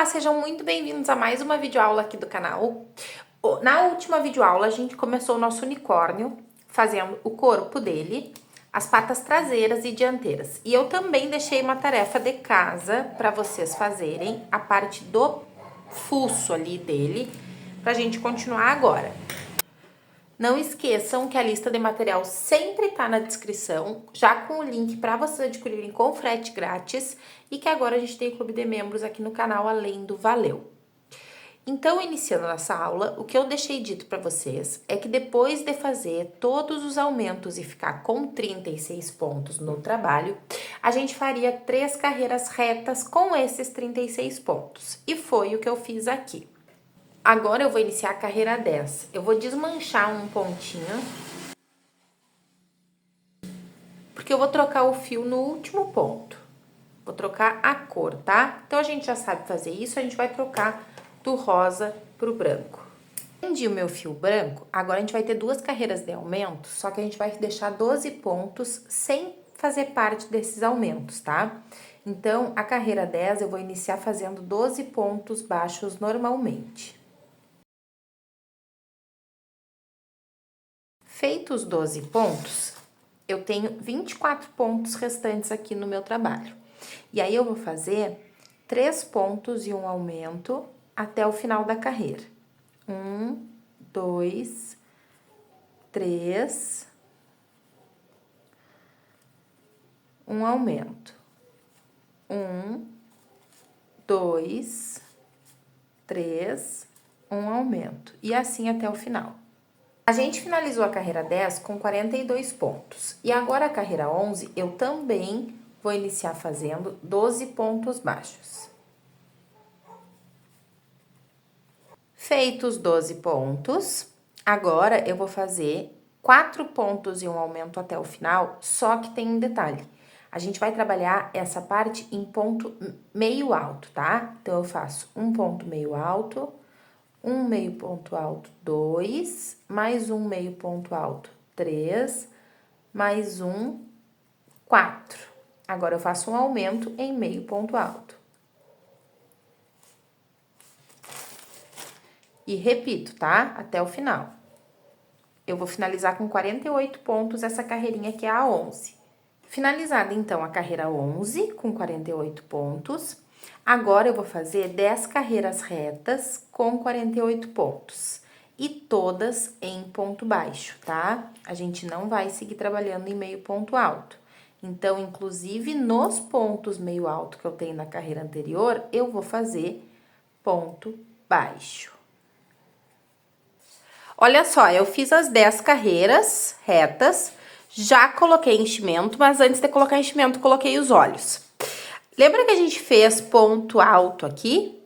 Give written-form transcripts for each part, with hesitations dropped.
Olá, sejam muito bem-vindos a mais uma videoaula aqui do canal. Na última videoaula a gente começou o nosso unicórnio, fazendo o corpo dele, as patas traseiras e dianteiras. E eu também deixei uma tarefa de casa para vocês fazerem a parte do fuço ali dele, pra gente continuar agora. Não esqueçam que a lista de material sempre está na descrição, já com o link para vocês adquirirem com frete grátis e que agora a gente tem o clube de membros aqui no canal, além do Valeu. Então, iniciando nossa aula, o que eu deixei dito para vocês é que depois de fazer todos os aumentos e ficar com 36 pontos no trabalho, a gente faria 3 carreiras retas com esses 36 pontos. E foi o que eu fiz aqui. Agora eu vou iniciar a carreira 10. Eu vou desmanchar um pontinho, porque eu vou trocar o fio no último ponto. Vou trocar a cor, tá? Então, a gente já sabe fazer isso, a gente vai trocar do rosa pro branco. Prendi o meu fio branco, agora a gente vai ter 2 carreiras de aumento, só que a gente vai deixar 12 pontos sem fazer parte desses aumentos, tá? Então, a carreira 10 eu vou iniciar fazendo 12 pontos baixos normalmente. Feitos os 12 pontos, eu tenho 24 pontos restantes aqui no meu trabalho. E aí, eu vou fazer 3 pontos e um aumento até o final da carreira. 1, 2, 3, um aumento. 1, 2, 3, um aumento. E assim até o final. A gente finalizou a carreira 10 com 42 pontos. E agora a carreira 11, eu também vou iniciar fazendo 12 pontos baixos. Feitos 12 pontos, agora eu vou fazer 4 pontos e um aumento até o final, só que tem um detalhe. A gente vai trabalhar essa parte em ponto meio alto, tá? Então, eu faço um ponto meio alto, um meio ponto alto, 2, mais um meio ponto alto, 3, mais um, 4. Agora, eu faço um aumento em meio ponto alto. E repito, tá? Até o final. Eu vou finalizar com 48 pontos essa carreirinha que é a 11. Finalizada, então, a carreira 11 com 48 pontos. Agora, eu vou fazer 10 carreiras retas com 48 pontos. E todas em ponto baixo, tá? A gente não vai seguir trabalhando em meio ponto alto. Então, inclusive, nos pontos meio alto que eu tenho na carreira anterior, eu vou fazer ponto baixo. Olha só, eu fiz as 10 carreiras retas, já coloquei enchimento, mas antes de colocar enchimento, coloquei os olhos. Lembra que a gente fez ponto alto aqui?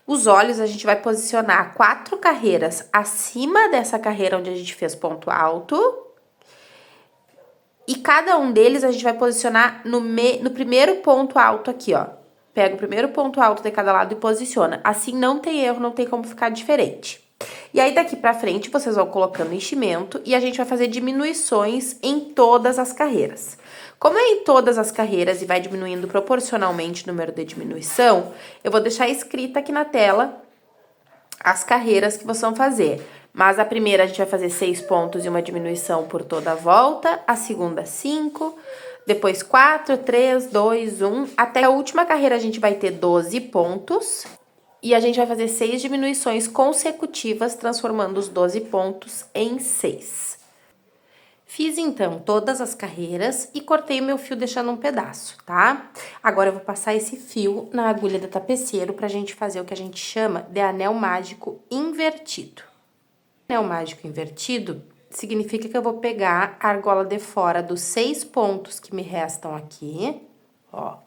Os olhos a gente vai posicionar 4 carreiras acima dessa carreira onde a gente fez ponto alto. E cada um deles a gente vai posicionar no primeiro ponto alto aqui, ó. Pega o primeiro ponto alto de cada lado e posiciona. Assim não tem erro, não tem como ficar diferente. E aí, daqui pra frente, vocês vão colocando enchimento e a gente vai fazer diminuições em todas as carreiras. Como é em todas as carreiras e vai diminuindo proporcionalmente o número de diminuição, eu vou deixar escrito aqui na tela as carreiras que vocês vão fazer. Mas a primeira a gente vai fazer 6 pontos e uma diminuição por toda a volta, a segunda 5, depois 4, 3, 2, 1, até a última carreira a gente vai ter 12 pontos. E a gente vai fazer 6 diminuições consecutivas, transformando os 12 pontos em 6. Fiz, então, todas as carreiras e cortei o meu fio deixando um pedaço, tá? Agora, eu vou passar esse fio na agulha do tapeceiro pra gente fazer o que a gente chama de anel mágico invertido. Anel mágico invertido significa que eu vou pegar a argola de fora dos 6 pontos que me restam aqui, ó.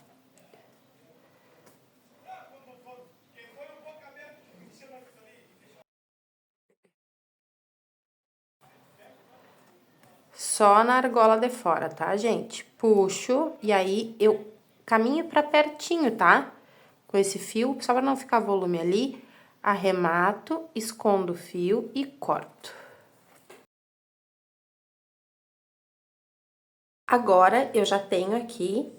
Só na argola de fora, tá, gente? Puxo e aí eu caminho pra pertinho, tá? Com esse fio, só pra não ficar volume ali, arremato, escondo o fio e corto. Agora, eu já tenho aqui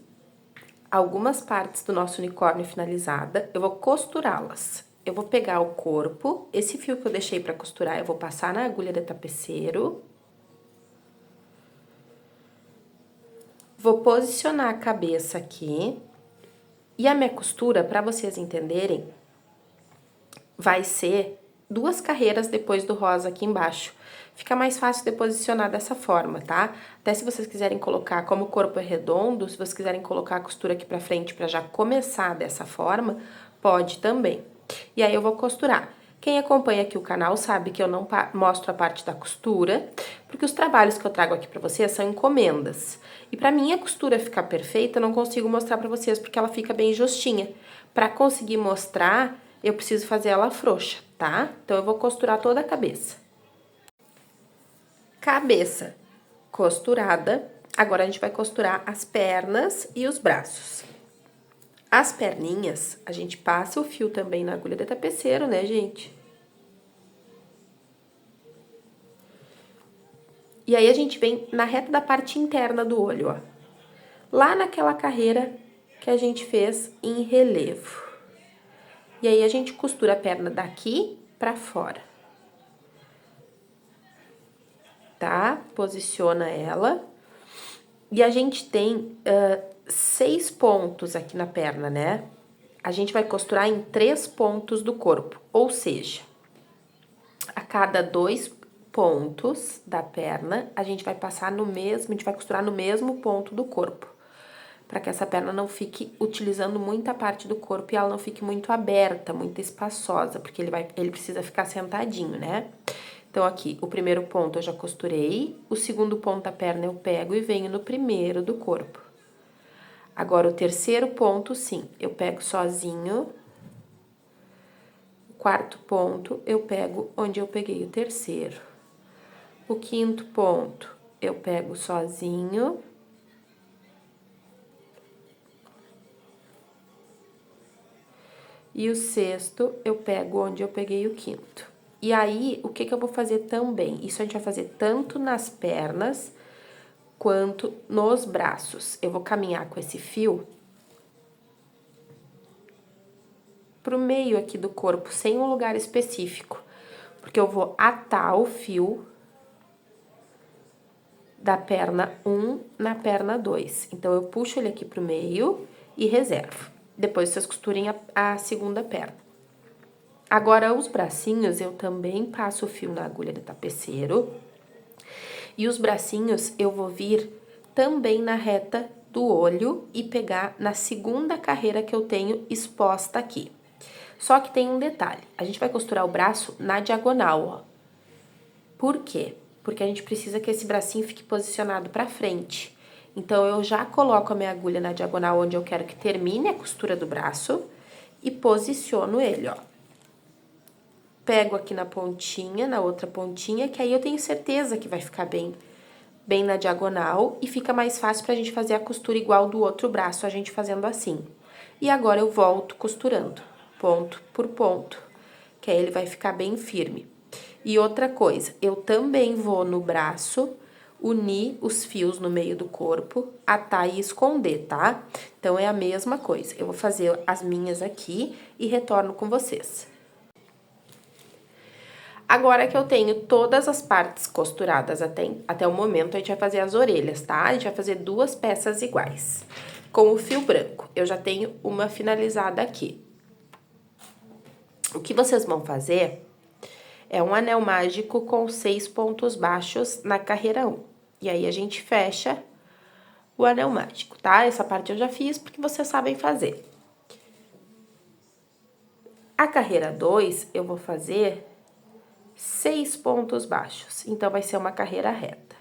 algumas partes do nosso unicórnio finalizada, eu vou costurá-las. Eu vou pegar o corpo, esse fio que eu deixei pra costurar, eu vou passar na agulha de tapeceiro. Vou posicionar a cabeça aqui. E a minha costura, pra vocês entenderem, vai ser 2 carreiras depois do rosa aqui embaixo. Fica mais fácil de posicionar dessa forma, tá? Até se vocês quiserem colocar, como o corpo é redondo, se vocês quiserem colocar a costura aqui pra frente pra já começar dessa forma, pode também. E aí eu vou costurar. Quem acompanha aqui o canal sabe que eu não mostro a parte da costura, porque os trabalhos que eu trago aqui pra vocês são encomendas. E pra minha costura ficar perfeita, eu não consigo mostrar pra vocês, porque ela fica bem justinha. Pra conseguir mostrar, eu preciso fazer ela frouxa, tá? Então, eu vou costurar toda a cabeça. Cabeça costurada. Agora, a gente vai costurar as pernas e os braços. As perninhas, a gente passa o fio também na agulha de tapeceiro, né, gente? E aí, a gente vem na reta da parte interna do olho, ó. Lá naquela carreira que a gente fez em relevo. E aí, a gente costura a perna daqui pra fora. Tá? Posiciona ela. E a gente tem 6 pontos aqui na perna, né? A gente vai costurar em 3 pontos do corpo, ou seja, a cada 2 pontos da perna, a gente vai passar no mesmo, a gente vai costurar no mesmo ponto do corpo. Para que essa perna não fique utilizando muita parte do corpo e ela não fique muito aberta, muito espaçosa, porque ele precisa ficar sentadinho, né? Então, aqui, o primeiro ponto eu já costurei, o segundo ponto da perna eu pego e venho no primeiro do corpo. Agora, o terceiro ponto, sim, eu pego sozinho. O quarto ponto, eu pego onde eu peguei o terceiro. O quinto ponto, eu pego sozinho. E o sexto, eu pego onde eu peguei o quinto. E aí, o que eu vou fazer também? Isso a gente vai fazer tanto nas pernas quanto nos braços. Eu vou caminhar com esse fio pro meio aqui do corpo, sem um lugar específico. Porque eu vou atar o fio da perna 1 na perna 2. Então, eu puxo ele aqui pro meio e reservo. Depois, vocês costurem a segunda perna. Agora, os bracinhos, eu também passo o fio na agulha de tapeceiro. E os bracinhos, eu vou vir também na reta do olho e pegar na segunda carreira que eu tenho exposta aqui. Só que tem um detalhe, a gente vai costurar o braço na diagonal, ó. Por quê? Porque a gente precisa que esse bracinho fique posicionado pra frente. Então, eu já coloco a minha agulha na diagonal onde eu quero que termine a costura do braço e posiciono ele, ó. Pego aqui na pontinha, na outra pontinha, que aí eu tenho certeza que vai ficar bem na diagonal e fica mais fácil pra gente fazer a costura igual do outro braço, a gente fazendo assim. E agora eu volto costurando, ponto por ponto, que aí ele vai ficar bem firme. E outra coisa, eu também vou no braço unir os fios no meio do corpo, atar e esconder, tá? Então, é a mesma coisa. Eu vou fazer as minhas aqui e retorno com vocês. Agora que eu tenho todas as partes costuradas até o momento, a gente vai fazer as orelhas, tá? A gente vai fazer 2 peças iguais. Com o fio branco, eu já tenho uma finalizada aqui. O que vocês vão fazer é um anel mágico com 6 pontos baixos na carreira 1. E aí, a gente fecha o anel mágico, tá? Essa parte eu já fiz porque vocês sabem fazer. A carreira 2, eu vou fazer 6 pontos baixos, então vai ser uma carreira reta.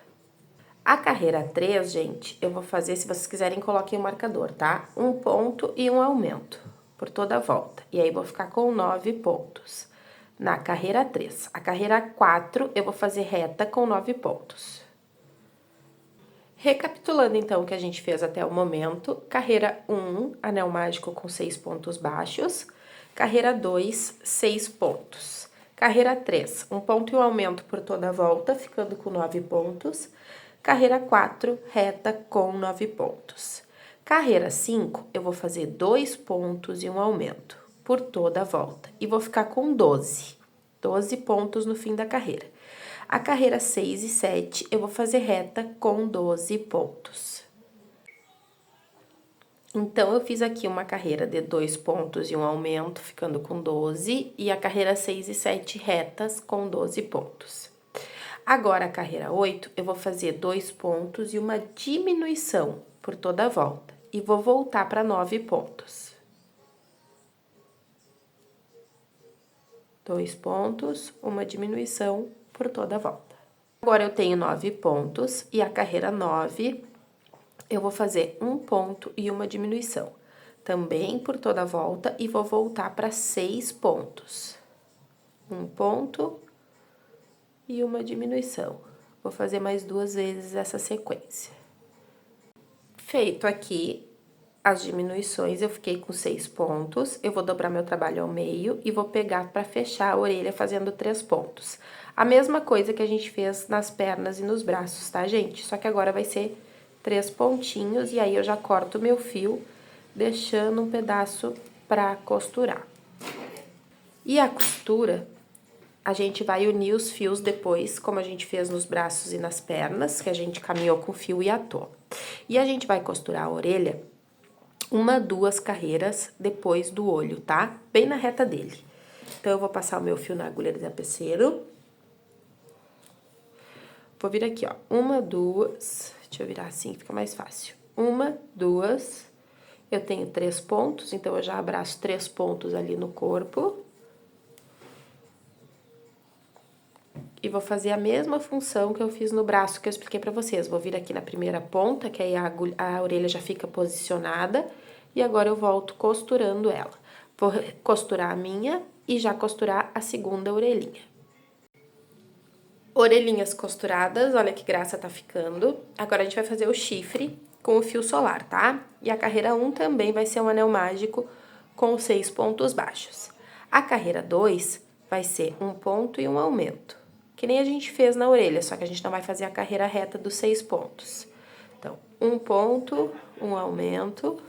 A carreira 3, gente, eu vou fazer, se vocês quiserem, coloquem o marcador, tá? Um ponto e um aumento por toda a volta. E aí, vou ficar com 9 pontos na carreira 3. A carreira 4, eu vou fazer reta com 9 pontos. Recapitulando, então, o que a gente fez até o momento, carreira 1, anel mágico com 6 pontos baixos. Carreira 2, 6 pontos. Carreira 3, um ponto e um aumento por toda a volta, ficando com 9 pontos. Carreira 4, reta com 9 pontos. Carreira 5, eu vou fazer 2 pontos e um aumento por toda a volta. E vou ficar com 12 pontos no fim da carreira. A carreira 6 e 7, eu vou fazer reta com 12 pontos. Então, eu fiz aqui uma carreira de 2 pontos e um aumento, ficando com 12, e a carreira 6 e 7 retas com 12 pontos. Agora, a carreira 8, eu vou fazer 2 pontos e uma diminuição por toda a volta, e vou voltar para 9 pontos. 2 pontos, uma diminuição por toda a volta. Agora, eu tenho 9 pontos, e a carreira 9... eu vou fazer 1 ponto e uma diminuição, também por toda a volta, e vou voltar para 6 pontos. 1 ponto e uma diminuição. Vou fazer mais 2 vezes essa sequência. Feito aqui as diminuições, eu fiquei com 6 pontos, eu vou dobrar meu trabalho ao meio e vou pegar para fechar a orelha fazendo 3 pontos. A mesma coisa que a gente fez nas pernas e nos braços, tá, gente? Só que agora vai ser 3 pontinhos, e aí eu já corto o meu fio, deixando um pedaço pra costurar. E a costura, a gente vai unir os fios depois, como a gente fez nos braços e nas pernas, que a gente caminhou com fio e atou. E a gente vai costurar a orelha 1, 2 carreiras depois do olho, tá? Bem na reta dele. Então, eu vou passar o meu fio na agulha de tapeceiro. Vou vir aqui, ó, 1, 2, deixa eu virar assim, fica mais fácil. 1, 2, eu tenho 3 pontos, então eu já abraço 3 pontos ali no corpo. E vou fazer a mesma função que eu fiz no braço que eu expliquei pra vocês. Vou vir aqui na primeira ponta, que aí a orelha já fica posicionada, e agora eu volto costurando ela. Vou costurar a minha e já costurar a segunda orelhinha. Orelhinhas costuradas, olha que graça tá ficando. Agora, a gente vai fazer o chifre com o fio solar, tá? E a carreira 1 também vai ser um anel mágico com 6 pontos baixos. A carreira 2 vai ser 1 ponto e um aumento, que nem a gente fez na orelha, só que a gente não vai fazer a carreira reta dos 6 pontos. Então, 1 ponto, um aumento,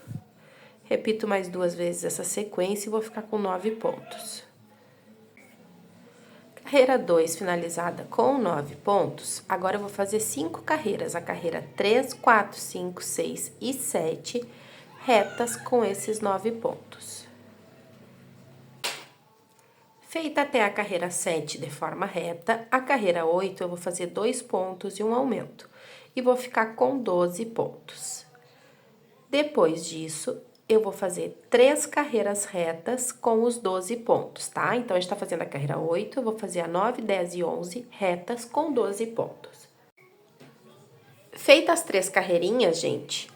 repito mais 2 vezes essa sequência e vou ficar com 9 pontos. Carreira 2 finalizada com 9 pontos, agora eu vou fazer 5 carreiras, a carreira 3, 4, 5, 6 e 7, retas com esses 9 pontos. Feita até a carreira 7 de forma reta, a carreira 8 eu vou fazer 2 pontos e um aumento, e vou ficar com 12 pontos. Depois disso, eu vou fazer 3 carreiras retas com os 12 pontos, tá? Então, a gente tá fazendo a carreira 8, eu vou fazer a 9, 10 e 11 retas com 12 pontos. Feitas as 3 carreirinhas, gente,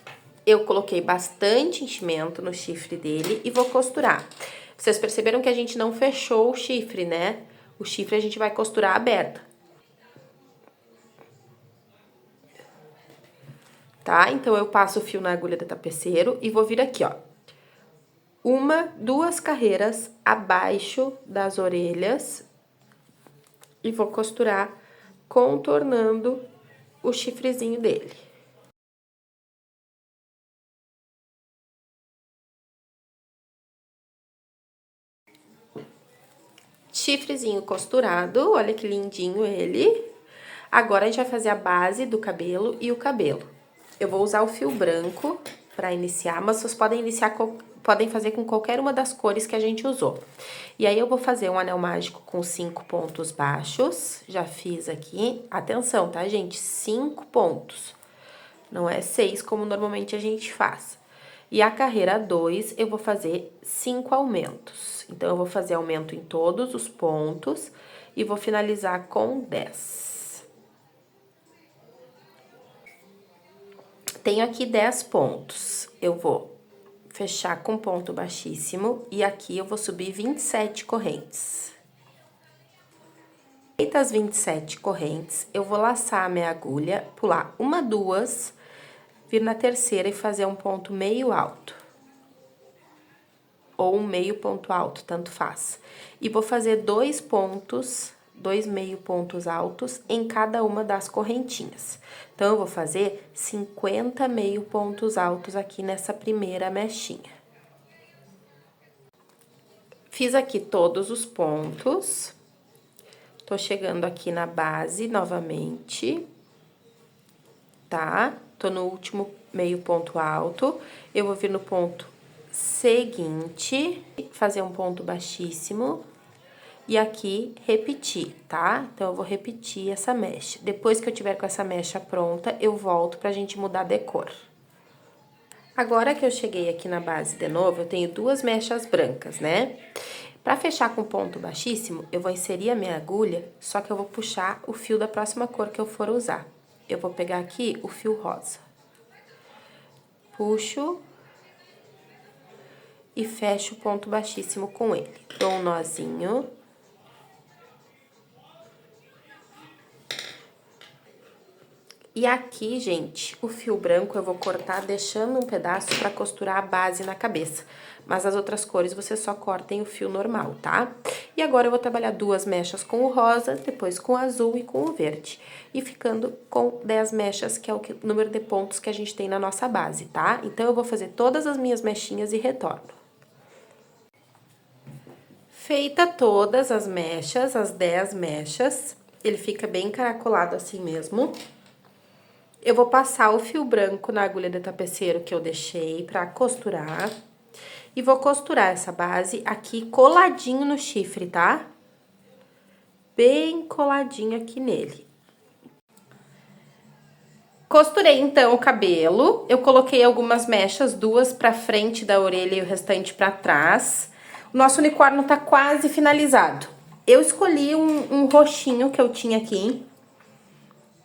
eu coloquei bastante enchimento no chifre dele e vou costurar. Vocês perceberam que a gente não fechou o chifre, né? O chifre a gente vai costurar aberto. Tá? Então, eu passo o fio na agulha do tapeceiro e vou vir aqui, ó. 1, 2 carreiras abaixo das orelhas e vou costurar contornando o chifrezinho dele. Chifrezinho costurado, olha que lindinho ele. Agora, a gente vai fazer a base do cabelo e o cabelo. Eu vou usar o fio branco para iniciar, mas vocês podem fazer com qualquer uma das cores que a gente usou. E aí, eu vou fazer um anel mágico com 5 pontos baixos. Já fiz aqui. Atenção, tá, gente? 5 pontos. Não é 6, como normalmente a gente faz. E a carreira 2, eu vou fazer 5 aumentos. Então, eu vou fazer aumento em todos os pontos e vou finalizar com 10. Tenho aqui 10 pontos. Eu vou fechar com ponto baixíssimo e aqui eu vou subir 27 correntes. Feitas as 27 correntes, eu vou laçar a minha agulha, pular 1, 2, vir na terceira e fazer um ponto meio alto. Ou um meio ponto alto, tanto faz. E vou fazer 2 pontos 2 meio pontos altos em cada uma das correntinhas. Então, eu vou fazer 50 meio pontos altos aqui nessa primeira mechinha. Fiz aqui todos os pontos. Tô chegando aqui na base novamente, tá? Tô no último meio ponto alto. Eu vou vir no ponto seguinte, fazer um ponto baixíssimo. E aqui, repetir, tá? Então, eu vou repetir essa mecha. Depois que eu tiver com essa mecha pronta, eu volto pra gente mudar de cor. Agora que eu cheguei aqui na base de novo, eu tenho 2 mechas brancas, né? Pra fechar com ponto baixíssimo, eu vou inserir a minha agulha, só que eu vou puxar o fio da próxima cor que eu for usar. Eu vou pegar aqui o fio rosa. Puxo e fecho o ponto baixíssimo com ele. Dou um nozinho. E aqui, gente, o fio branco eu vou cortar deixando um pedaço pra costurar a base na cabeça. Mas as outras cores você só cortem o fio normal, tá? E agora eu vou trabalhar 2 mechas com o rosa, depois com o azul e com o verde. E ficando com 10 mechas, que é o número de pontos que a gente tem na nossa base, tá? Então, eu vou fazer todas as minhas mechinhas e retorno. Feita todas as mechas, as 10 mechas, ele fica bem encaracolado assim mesmo. Eu vou passar o fio branco na agulha de tapeceiro que eu deixei pra costurar. E vou costurar essa base aqui coladinho no chifre, tá? Bem coladinho aqui nele. Costurei, então, o cabelo. Eu coloquei algumas mechas, 2 pra frente da orelha e o restante pra trás. O nosso unicórnio tá quase finalizado. Eu escolhi um roxinho que eu tinha aqui,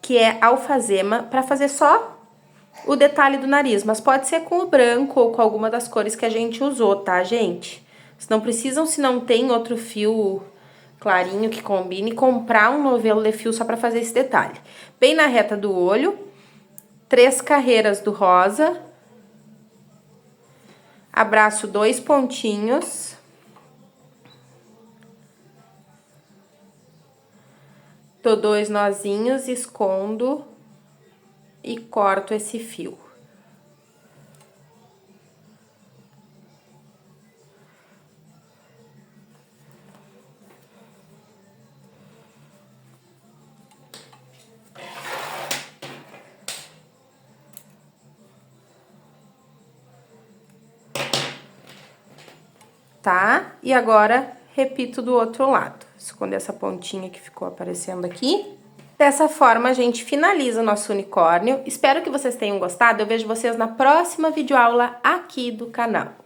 que é alfazema, pra fazer só o detalhe do nariz, mas pode ser com o branco ou com alguma das cores que a gente usou, tá, gente? Vocês não precisam, se não tem outro fio clarinho que combine, comprar um novelo de fio só pra fazer esse detalhe. Bem na reta do olho, 3 carreiras do rosa, abraço 2 pontinhos, dou 2 nozinhos, escondo e corto esse fio. Tá? E agora, repito do outro lado. Esconder essa pontinha que ficou aparecendo aqui. Dessa forma, a gente finaliza o nosso unicórnio. Espero que vocês tenham gostado. Eu vejo vocês na próxima videoaula aqui do canal.